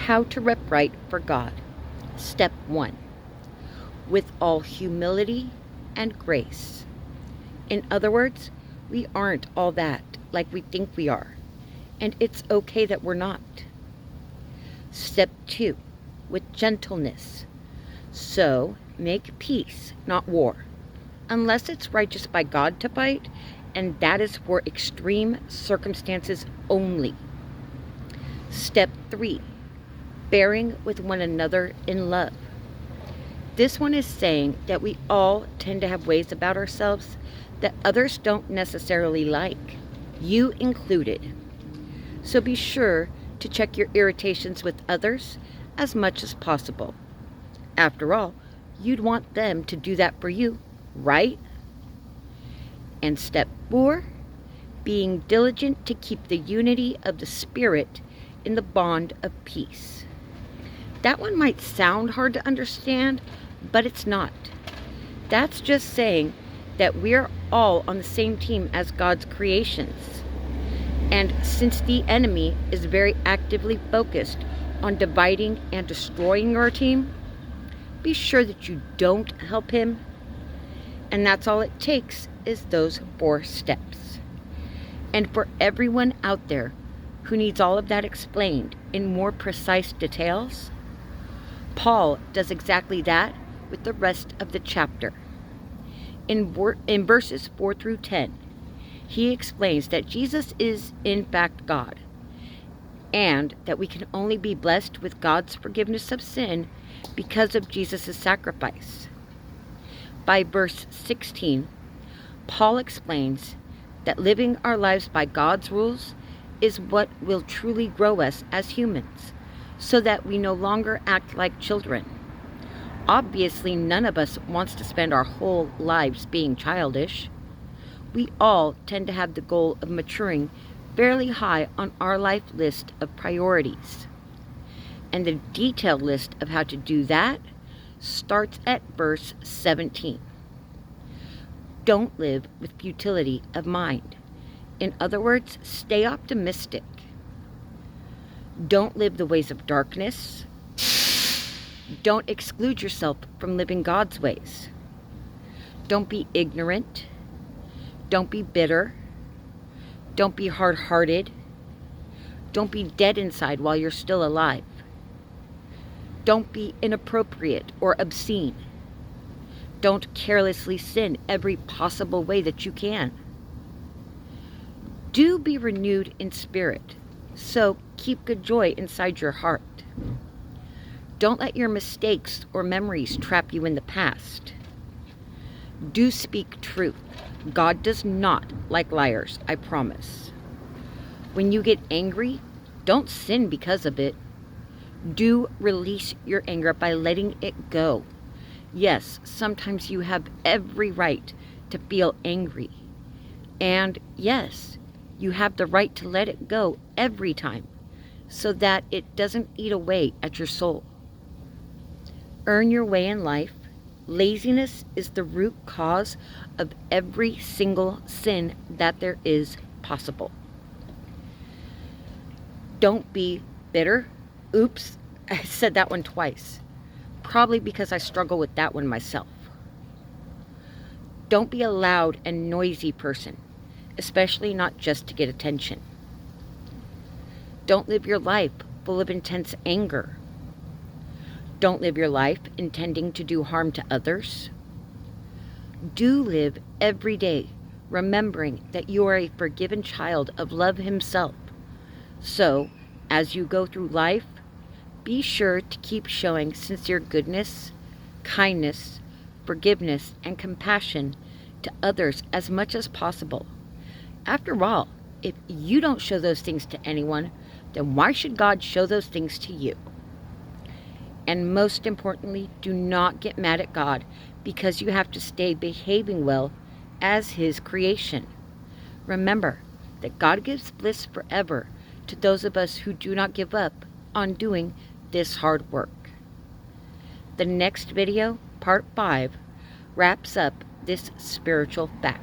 How to rep right for God. Step 1. With all humility and grace. In other words, we aren't all that like we think we are, and it's okay that we're not. Step 2. With gentleness. So, make peace, not war, unless it's righteous by God to fight, and that is for extreme circumstances only. Step 3. Bearing with one another in love. This one is saying that we all tend to have ways about ourselves that others don't necessarily like, you included. So be sure to check your irritations with others as much as possible. After all, you'd want them to do that for you, right? And step 4, being diligent to keep the unity of the Spirit in the bond of peace. That one might sound hard to understand, but it's not. That's just saying that we're all on the same team as God's creations. And since the enemy is very actively focused on dividing and destroying your team, be sure that you don't help him. And that's all it takes is those 4 steps. And for everyone out there who needs all of that explained in more precise details, Paul does exactly that with the rest of the chapter. In verses 4 through 10, he explains that Jesus is in fact God, and that we can only be blessed with God's forgiveness of sin because of Jesus' sacrifice. By verse 16, Paul explains that living our lives by God's rules is what will truly grow us as humans, so that we no longer act like children. Obviously, none of us wants to spend our whole lives being childish. We all tend to have the goal of maturing fairly high on our life list of priorities. And the detailed list of how to do that starts at verse 17. Don't live with futility of mind. In other words, stay optimistic. Don't live the ways of darkness. Don't exclude yourself from living God's ways. Don't be ignorant. Don't be bitter. Don't be hard-hearted. Don't be dead inside while you're still alive. Don't be inappropriate or obscene. Don't carelessly sin every possible way that you can. Do be renewed in spirit, so keep good joy inside your heart. Don't let your mistakes or memories trap you in the past. Do speak truth. God does not like liars, I promise. When you get angry, don't sin because of it. Do release your anger by letting it go. Yes, sometimes you have every right to feel angry. And yes, you have the right to let it go every time so that it doesn't eat away at your soul. Earn your way in life. Laziness is the root cause of every single sin that there is possible. Don't be bitter. Oops, I said that one twice. Probably because I struggle with that one myself. Don't be a loud and noisy person, especially not just to get attention. Don't live your life full of intense anger. Don't live your life intending to do harm to others. Do live every day remembering that you are a forgiven child of love himself. So, as you go through life, be sure to keep showing sincere goodness, kindness, forgiveness, and compassion to others as much as possible. After all, if you don't show those things to anyone, then why should God show those things to you? And most importantly, do not get mad at God because you have to stay behaving well as his creation. Remember that God gives bliss forever to those of us who do not give up on doing this hard work. The next video, part 5, wraps up this spiritual fact.